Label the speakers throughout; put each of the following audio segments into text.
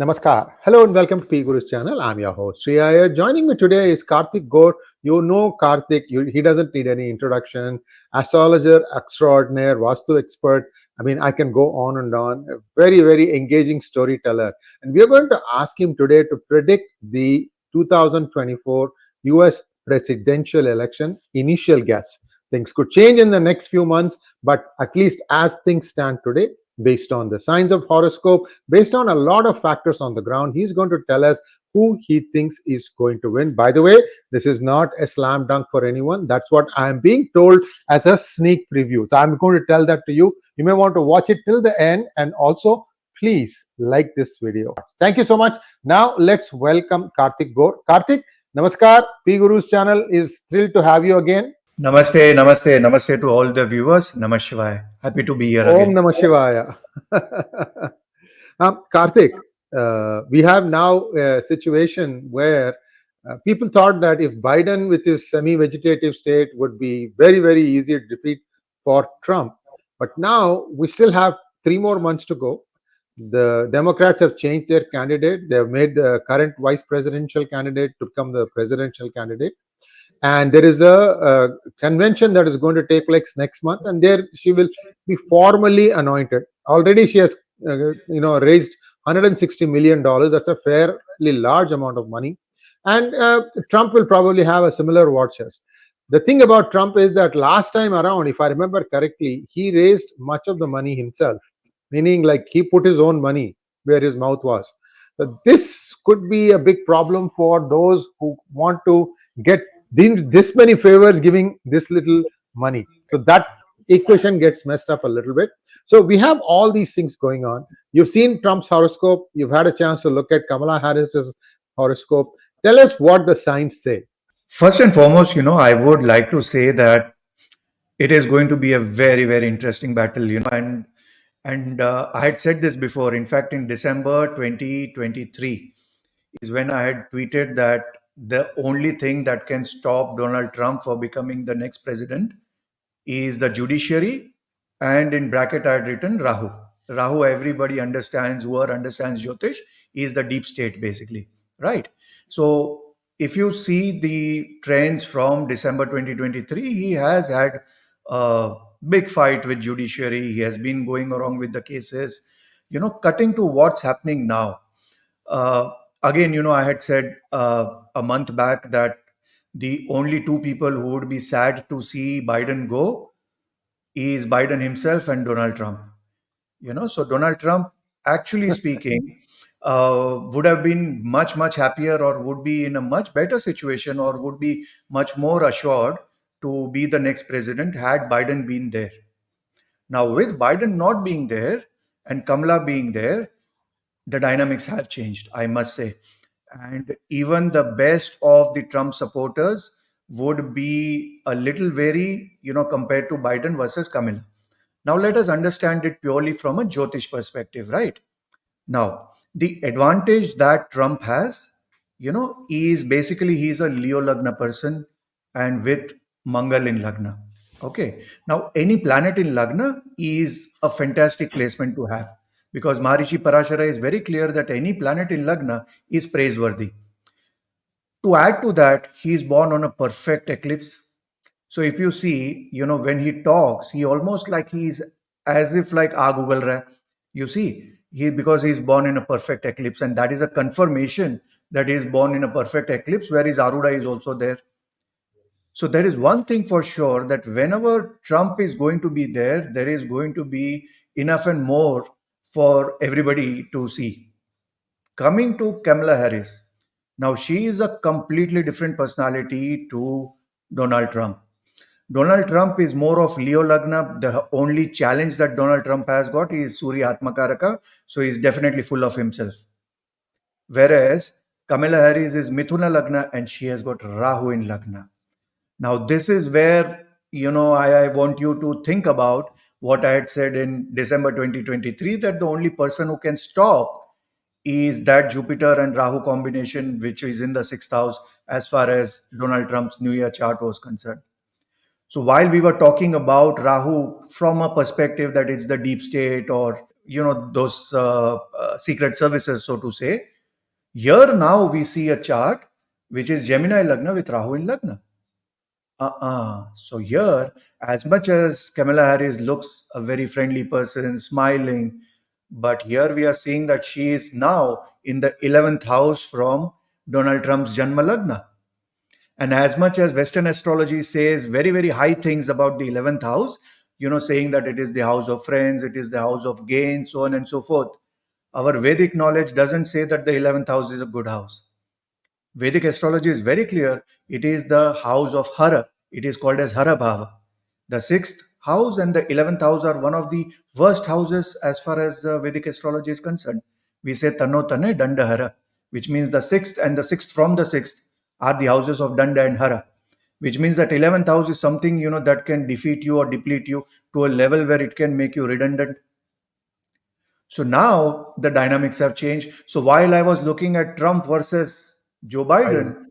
Speaker 1: Namaskar. Hello and welcome to 𝗣𝗚𝘂𝘁𝘆 channel. I'm your host, Sree Iyer. Joining me today is Kaartik Gor. You know Kaartik, he doesn't need any introduction. Astrologer extraordinaire, Vastu expert. I mean, I can go on and on. A very, very engaging storyteller. And we are going to ask him today to predict the 2024 US presidential election. Initial guess. Things could change in the next few months, but at least as things stand today, based on the signs of horoscope, based on a lot of factors on the ground, he's going to tell us who he thinks is going to win. By the way, this is not a slam dunk for anyone. That's what I am being told as a sneak preview. So I'm going to tell that to you. You may want to watch it till the end, and also please like this video. Thank you so much. Now let's welcome Kaartik Gor. Kaartik, namaskar. 𝗣𝗚𝘂𝘁𝘆 channel is thrilled to have you again.
Speaker 2: Namaste, namaste, namaste to all the viewers. Namah Shivaya. Happy to be here
Speaker 1: Om
Speaker 2: again.
Speaker 1: Namah Shivaya. Kaartik, we have now a situation where people thought that if Biden with his semi-vegetative state would be very, very easy to defeat for Trump. But now we still have 3 more months to go. The Democrats have changed their candidate. They have made the current vice presidential candidate to become the presidential candidate. And there is a convention that is going to take place next month, and there she will be formally anointed. Already she has raised $160 million. That's a fairly large amount of money, and Trump will probably have a similar war chest. The thing about Trump is that last time around, if I remember correctly, he raised much of the money himself, meaning like he put his own money where his mouth was. But this could be a big problem for those who want to get this many favors giving this little money. So that equation gets messed up a little bit. So we have all these things going on. You've seen Trump's horoscope. You've had a chance to look at Kamala Harris's horoscope. Tell us what the signs say.
Speaker 2: First and foremost, I would like to say that it is going to be a very, very interesting battle, and I had said this before. In fact, in December 2023 is when I had tweeted that the only thing that can stop Donald Trump for becoming the next president is the judiciary, and in bracket I had written Rahu. Rahu, everybody understands, whoever understands Jyotish, is the deep state basically, right? So if you see the trends from December 2023, he has had a big fight with judiciary. He has been going along with the cases. Cutting to what's happening now. Uh, Again, I had said a month back that the only two people who would be sad to see Biden go is Biden himself and Donald Trump. So Donald Trump, actually speaking, would have been much, much happier, or would be in a much better situation, or would be much more assured to be the next president had Biden been there. Now, with Biden not being there and Kamala being there, the dynamics have changed, I must say. And even the best of the Trump supporters would be a little wary, compared to Biden versus Kamala. Now, let us understand it purely from a Jyotish perspective, right? Now, the advantage that Trump has, is basically he's a Leo Lagna person and with Mangal in Lagna. Okay. Now, any planet in Lagna is a fantastic placement to have, because Maharishi Parashara is very clear that any planet in Lagna is praiseworthy. To add to that, he is born on a perfect eclipse. So if you see, when he talks, he almost like he's as if like 𝗤𝙗𝘆 𝗓. You see, because he's born in a perfect eclipse, and that is a confirmation that he is born in a perfect eclipse where his Aruda is also there. So there is one thing for sure, that whenever Trump is going to be there, there is going to be enough and more for everybody to see. Coming to Kamala Harris, now she is a completely different personality to Donald Trump. Donald Trump is more of Leo Lagna. The only challenge that Donald Trump has got is Surya Atmakaraka, so he's definitely full of himself. Whereas Kamala Harris is Mithuna Lagna, and she has got Rahu in Lagna. Now, this is where, I want you to think about what I had said in December 2023, that the only person who can stop is that Jupiter and Rahu combination, which is in the 6th house as far as Donald Trump's New Year chart was concerned. So while we were talking about Rahu from a perspective that it's the deep state, or those secret services, so to say. Here now we see a chart which is Gemini Lagna with Rahu in Lagna. So here, as much as Kamala Harris looks a very friendly person, smiling, but here we are seeing that she is now in the 11th house from Donald Trump's Janma Lagna. And as much as Western astrology says very, very high things about the 11th house, saying that it is the house of friends, it is the house of gain, so on and so forth, our Vedic knowledge doesn't say that the 11th house is a good house. Vedic astrology is very clear. It is the house of Hara. It is called as Hara Bhava. The sixth house and the 11th house are one of the worst houses as far as Vedic astrology is concerned. We say Tanno Tane Danda Hara, which means the sixth and the sixth from the sixth are the houses of Danda and Hara, which means that 11th house is something that can defeat you or deplete you to a level where it can make you redundant. So now the dynamics have changed. So while I was looking at Trump versus Joe Biden,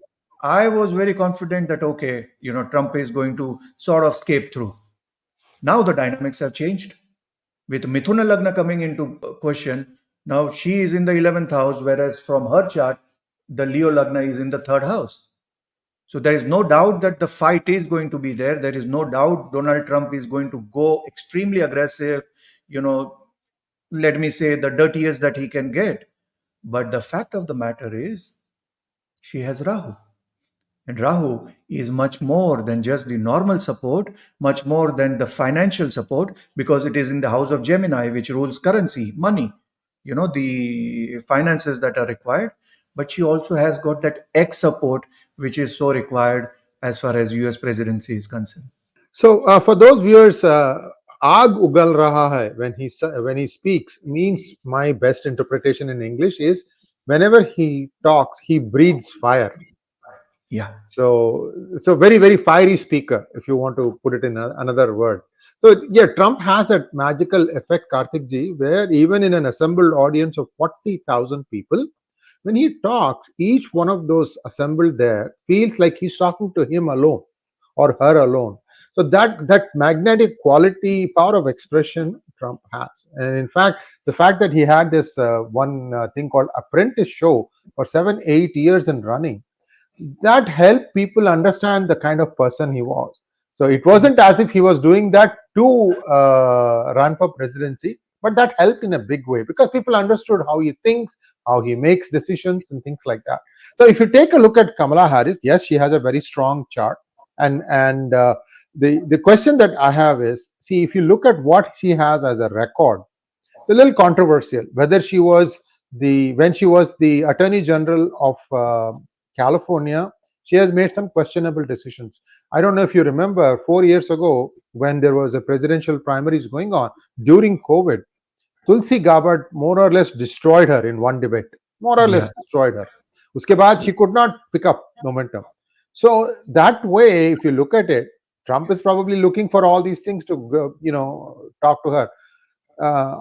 Speaker 2: I was very confident that, okay, Trump is going to sort of escape through. Now the dynamics have changed. With Mithuna Lagna coming into question, now she is in the 11th house, whereas from her chart, the Leo Lagna is in the 3rd house. So there is no doubt that the fight is going to be there. There is no doubt Donald Trump is going to go extremely aggressive, let me say, the dirtiest that he can get. But the fact of the matter is, she has Rahu. And Rahu is much more than just the normal support, much more than the financial support, because it is in the house of Gemini, which rules currency, money, the finances that are required. But she also has got that X support, which is so required as far as US presidency is concerned.
Speaker 1: So, for those viewers, "aag ugal raha hai" when he speaks means, my best interpretation in English is, whenever he talks, he breathes fire.
Speaker 2: Yeah.
Speaker 1: So very, very fiery speaker, if you want to put it in another word. So yeah, Trump has that magical effect, Kartik ji, where even in an assembled audience of 40,000 people, when he talks, each one of those assembled there feels like he's talking to him alone or her alone. So that magnetic quality, power of expression, Trump has. And in fact, the fact that he had this one thing called Apprentice show for 7-8 years in running, that helped people understand the kind of person he was. So it wasn't as if he was doing that to run for presidency, but that helped in a big way because people understood how he thinks, how he makes decisions, and things like that. So if you take a look at Kamala Harris, yes, she has a very strong chart, and the question that I have is, see, if you look at what she has as a record, a little controversial whether she was when she was the Attorney General of California. She has made some questionable decisions. I don't know if you remember 4 years ago when there was a presidential primaries going on during COVID, 𝗤𝙁 𝗲𝙁 more or less destroyed her in one debate. More or less destroyed her. Uske baad she could not pick up momentum. So that way, if you look at it, Trump is probably looking for all these things to talk to her.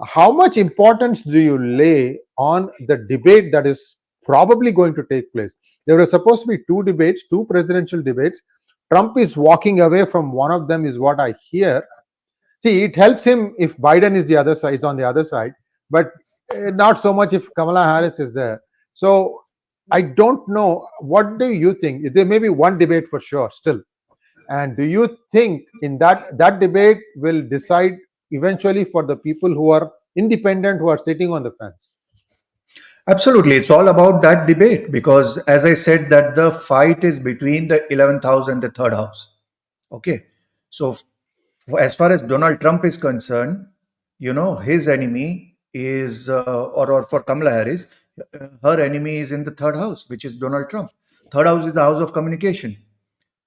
Speaker 1: How much importance do you lay on the debate that is probably going to take place? There were supposed to be two debates, two presidential debates. Trump is walking away from one of them, is what I hear. See, it helps him if Biden is on the other side, but not so much if Kamala Harris is there. So I don't know. What do you think? There may be one debate for sure still. And do you think in that debate will decide eventually for the people who are independent, who are sitting on the fence?
Speaker 2: Absolutely. It's all about that debate because, as I said, that the fight is between the 11th house and the 3rd house. Okay. So, as far as Donald Trump is concerned, his enemy is, or for Kamala Harris, her enemy is in the 3rd house, which is Donald Trump. 3rd house is the house of communication.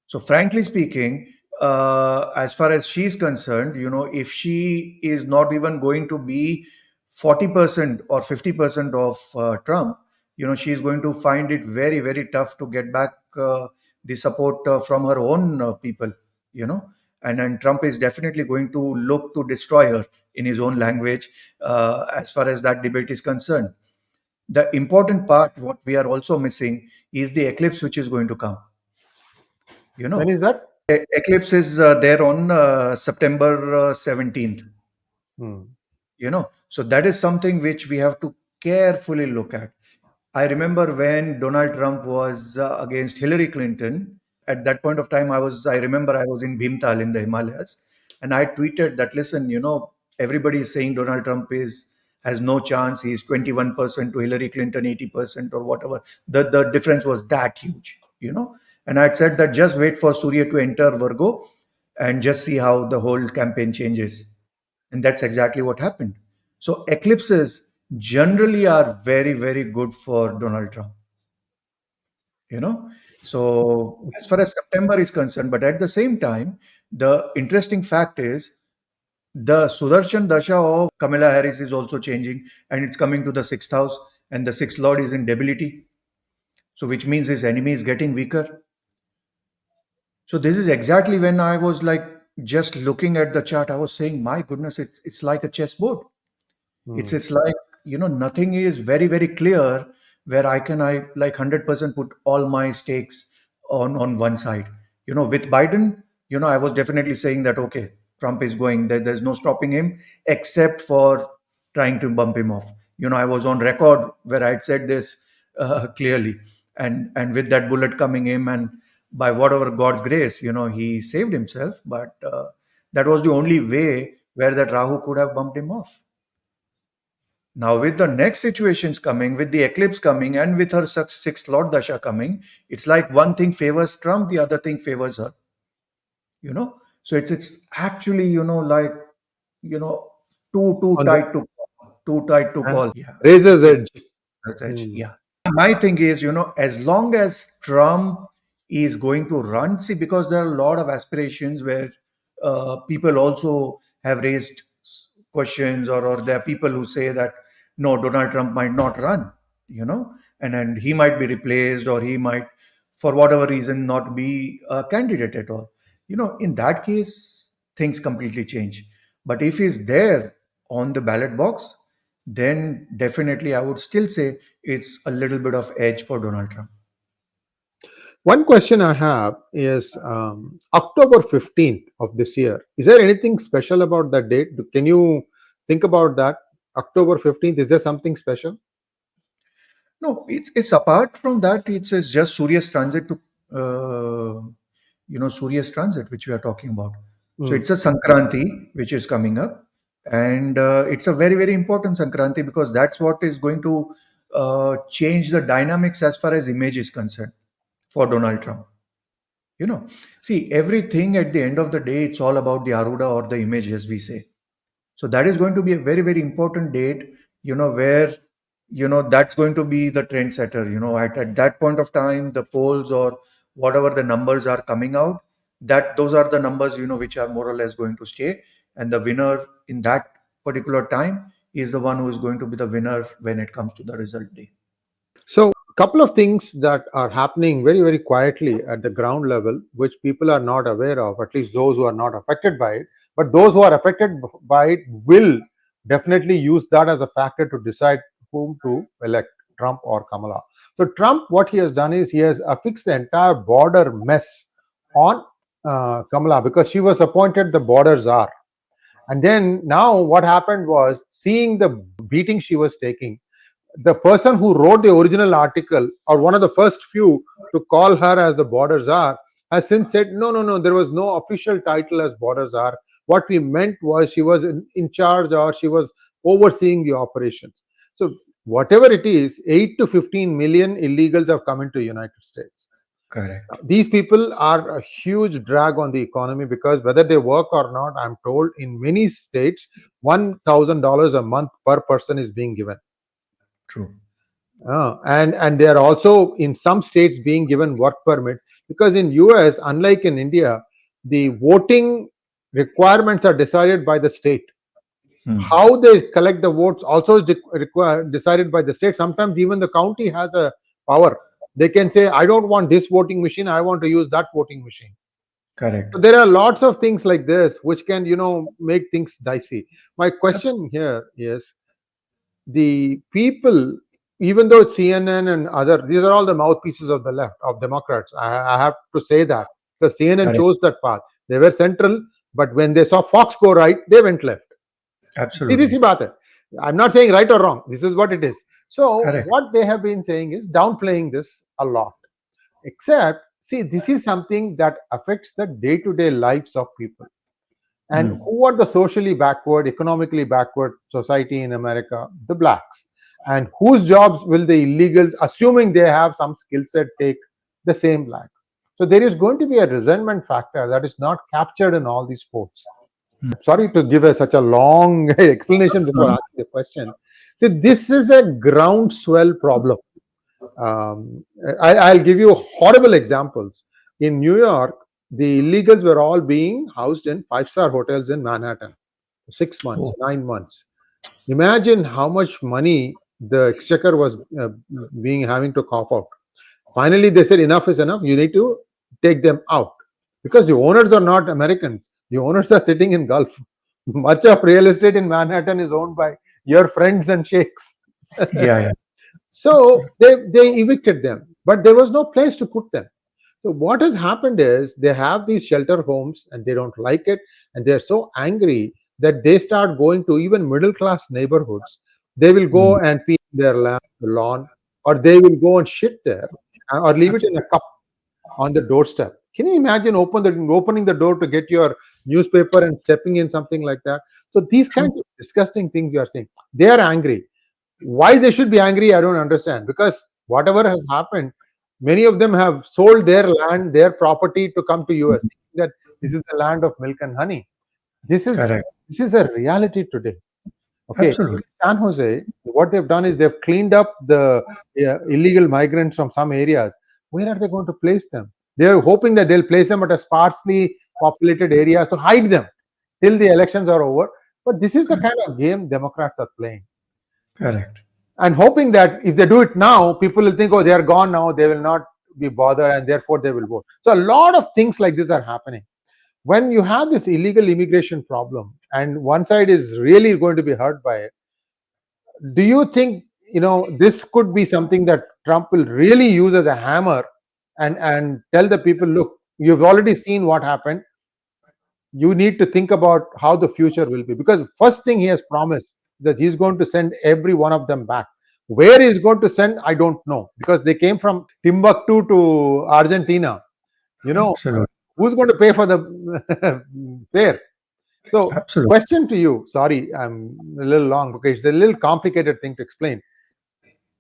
Speaker 2: So, frankly speaking, as far as she's concerned, if she is not even going to be 40% or 50% of Trump, she's going to find it very, very tough to get back the support from her own people, and then Trump is definitely going to look to destroy her in his own language as far as that debate is concerned. The important part, what we are also missing, is the eclipse which is going to come.
Speaker 1: When is that?
Speaker 2: Eclipse is there on September 17th.
Speaker 1: Hmm.
Speaker 2: So that is something which we have to carefully look at. I remember when Donald Trump was against Hillary Clinton. At that point of time, I remember I was in 𝗣𝗚𝗀𝗏 in the Himalayas, and I tweeted that, listen, everybody is saying Donald Trump has no chance. He's 21% to Hillary Clinton 80% or whatever. The difference was that huge. And I said that just wait for Surya to enter Virgo and just see how the whole campaign changes. And that's exactly what happened. So eclipses generally are very, very good for Donald Trump. you know so as far as September is concerned, but at the same time, the interesting fact is the Sudarshan Dasha of Kamala Harris is also changing, and it's coming to the sixth house, and the sixth lord is in debility, so which means his enemy is getting weaker. So this is exactly when I was like just looking at the chart, I was saying, my goodness, it's like a chessboard. It's like, nothing is very, very clear where I like 100% put all my stakes on one side. With Biden, I was definitely saying that, okay, Trump is going, there's no stopping him except for trying to bump him off. I was on record where I'd said this clearly. And with that bullet coming in, and by whatever God's grace, he saved himself. But that was the only way where that Rahu could have bumped him off. Now, with the next situations coming, with the eclipse coming, and with her sixth Lord Dasha coming, it's like one thing favors Trump, the other thing favors her. So it's actually like too
Speaker 1: On the
Speaker 2: tight to call. Yeah,
Speaker 1: razor's edge.
Speaker 2: that's edge.
Speaker 1: Hmm.
Speaker 2: Yeah. My thing is, as long as Trump is going to run, see, because there are a lot of aspirations where people also have raised questions, or there are people who say that no, Donald Trump might not run, and he might be replaced, or he might, for whatever reason, not be a candidate at all. In that case, things completely change. But if he's there on the ballot box, then definitely I would still say it's a little bit of edge for Donald Trump.
Speaker 1: One question I have is October 15th of this year. Is there anything special about that date? Can you think about that? October 15th, is there something special?
Speaker 2: No, it's apart from that. It's just Surya's transit to Surya's transit, which we are talking about. So
Speaker 1: Hmm.
Speaker 2: it's a Sankranti which is coming up, and it's a very, very important Sankranti because that's what is going to change the dynamics as far as image is concerned for Donald Trump. See, everything at the end of the day, it's all about the Aruda or the image, as we say. So that is going to be a very, very important date, where, that's going to be the trendsetter. At that point of time, the polls or whatever the numbers are coming out, that those are the numbers, which are more or less going to stay. And the winner in that particular time is the one who is going to be the winner when it comes to the result day.
Speaker 1: So, a couple of things that are happening very, very quietly at the ground level, which people are not aware of, at least those who are not affected by it. But those who are affected by it will definitely use that as a factor to decide whom to elect, Trump or Kamala. So, Trump, what he has done is he has affixed the entire border mess on Kamala because she was appointed the border czar. And then now what happened was, seeing the beating she was taking, the person who wrote the original article, or one of the first few to call her as the border czar, has since said, no, no, no, there was no official title as border czar. What we meant was she was in charge, or she was overseeing the operations. So whatever it is, 8 to 15 million illegals have come into the United States.
Speaker 2: Correct.
Speaker 1: These people are a huge drag on the economy because whether they work or not, I'm told in many states, $1,000 a month per person is being given.
Speaker 2: True.
Speaker 1: And they are also in some states being given work permits because in US, unlike in India, the voting requirements are decided by the state. How they collect the votes also is decided by the state. Sometimes even the county has a power. They can say, I don't want this voting machine, I want to use that voting machine.
Speaker 2: Correct.
Speaker 1: So there are lots of things like this which can make things dicey. My question here is, the people, even though CNN and other, these are all the mouthpieces of the left, of Democrats. I have to say that because CNN
Speaker 2: Correct.
Speaker 1: chose that path. They were central, but when they saw Fox go right, they went left. Sidhi
Speaker 2: Absolutely.
Speaker 1: सी बात है. I'm not saying right or wrong. This is what it is. So
Speaker 2: Correct.
Speaker 1: what they have been saying is downplaying this a lot. Except, see, this is something that affects the day-to-day lives of people. And
Speaker 2: Mm.
Speaker 1: who are the socially backward, economically backward society in America? The blacks. And whose jobs will the illegals, assuming they have some skill set, take? The same blacks. So there is going to be a resentment factor that is not captured in all these quotes.
Speaker 2: Mm.
Speaker 1: Sorry to give such a long explanation before asking the question. See, this is a groundswell problem. I'll give you horrible examples. In New York, the illegals were all being housed in five-star hotels in Manhattan, 6 months,
Speaker 2: Oh,
Speaker 1: 9 months. Imagine how much money the exchequer was being having to cough out. Finally, they said enough is enough. You need to take them out because the owners are not Americans. The owners are sitting in Gulf. Much of real estate in Manhattan is owned by your friends and sheikhs.
Speaker 2: yeah, yeah.
Speaker 1: So they evicted them, but there was no place to put them. So what has happened is they have these shelter homes and they don't like it, and they're so angry that they start going to even middle class neighborhoods. They will
Speaker 2: Mm.
Speaker 1: go and pee in their lawn, or they will go and shit there, or leave it in a cup on the doorstep. Can you imagine opening the door to get your newspaper and stepping in something like that? So these
Speaker 2: True.
Speaker 1: kinds of disgusting things you are saying, they are angry. Why they should be angry, I don't understand. Because whatever has happened, many of them have sold their land, their property to come to US, thinking that this is the land of milk and honey. This is
Speaker 2: Correct.
Speaker 1: this is a reality today. Okay, in
Speaker 2: Absolutely.
Speaker 1: San Jose, what they've done is they've cleaned up the illegal migrants from some areas. Where are they going to place them? They're hoping that they'll place them at a sparsely populated areas to hide them till the elections are over. But this is the kind of game Democrats are playing,
Speaker 2: Correct.
Speaker 1: and hoping that if they do it now, people will think, oh, they are gone now, they will not be bothered, and therefore they will vote. So a lot of things like this are happening. When you have this illegal immigration problem, and one side is really going to be hurt by it, do you think this could be something that Trump will really use as a hammer and tell the people, look, you've already seen what happened. You need to think about how the future will be, because first thing he has promised that he's going to send every one of them back. Where he's going to send, I don't know, because they came from Timbuktu to Argentina. you know
Speaker 2: Absolutely.
Speaker 1: who's going to pay for the fare? So
Speaker 2: Absolutely.
Speaker 1: question to you, sorry, I'm a little long because it's a little complicated thing to explain.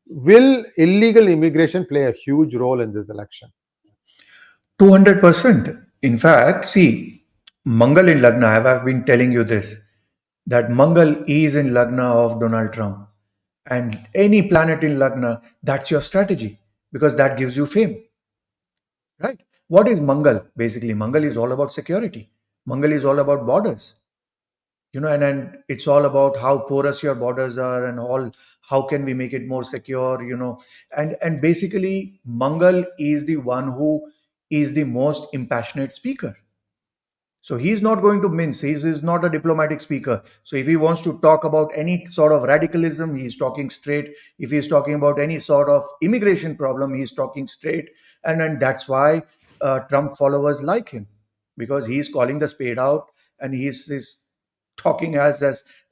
Speaker 1: Will illegal immigration play a huge role in this election?
Speaker 2: 200%. In fact, see, Mangal in Lagna, I've been telling you this, that Mangal is in Lagna of Donald Trump. And any planet in Lagna, that's your strategy because that gives you fame, right? What is Mangal? Basically, Mangal is all about security. Mangal is all about borders, and it's all about how porous your borders are and all how can we make it more secure, and basically Mangal is the one who is the most impassionate speaker. So he's not going to mince. He's not a diplomatic speaker. So if he wants to talk about any sort of radicalism, he's talking straight. If he's talking about any sort of immigration problem, he's talking straight. And that's why Trump followers like him, because he's calling the spade out and he's talking as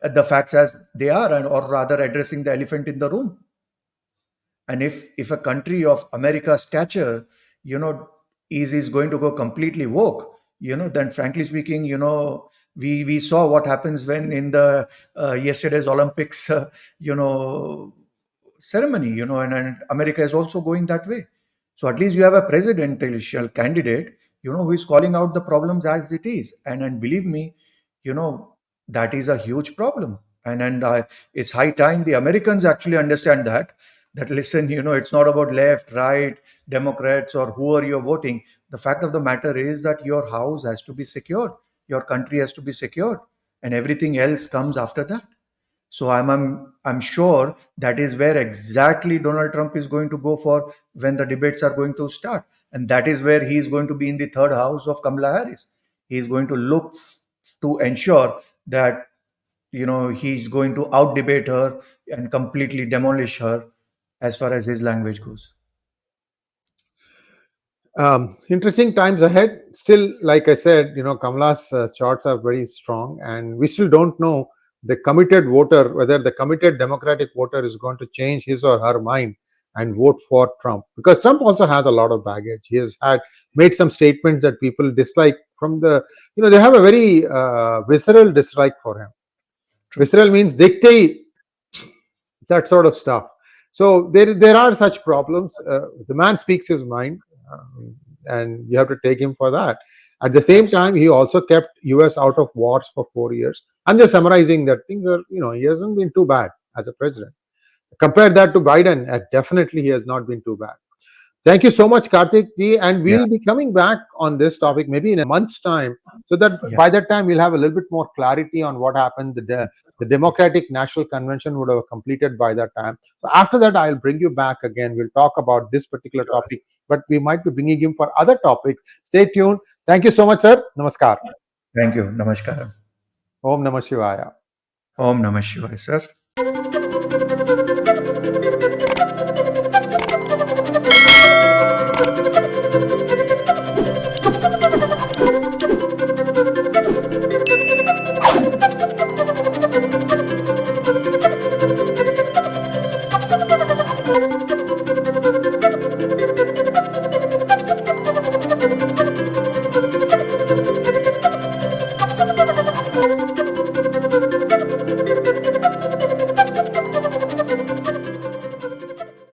Speaker 2: the facts as they are, and or rather addressing the elephant in the room. And if a country of America's stature, you know is going to go completely woke, then frankly speaking, we saw what happens when in the yesterday's Olympics ceremony, and America is also going that way. So at least you have a presidential candidate, who is calling out the problems as it is, and believe me, you know that is a huge problem. And it's high time the Americans actually understand that listen, it's not about left, right, Democrats, or who are you voting. The fact of the matter is that your house has to be secured, your country has to be secured, and everything else comes after that. So I'm sure that is where exactly Donald Trump is going to go for when the debates are going to start, and that is where he is going to be in the third house of Kamala Harris. He is going to look to ensure that he's going to out debate her and completely demolish her as far as his language goes.
Speaker 1: Interesting times ahead. Still, like I said, Kamala's charts are very strong, and we still don't know the committed voter, whether the committed Democratic voter is going to change his or her mind and vote for Trump, because Trump also has a lot of baggage. He has had made some statements that people dislike from the, they have a very visceral dislike for him.
Speaker 2: True.
Speaker 1: Visceral means dictate, that sort of stuff. So there are such problems. The man speaks his mind, and you have to take him for that. At the same time, he also kept US out of wars for 4 years. I'm just summarizing that things are, he hasn't been too bad as a president. Compare that to Biden, definitely he has not been too bad. Thank you so much, Kartik ji, and we'll be coming back on this topic maybe in a month's time, so that by that time we'll have a little bit more clarity on what happened. The Democratic National Convention would have completed by that time. So after that, I'll bring you back again. We'll talk about this particular topic, but we might be bringing him for other topics. Stay tuned. Thank you so much, sir. Namaskar.
Speaker 2: Thank you. Namaskar.
Speaker 1: Om Namah Shivaya.
Speaker 2: Om Namah Shivaya, sir.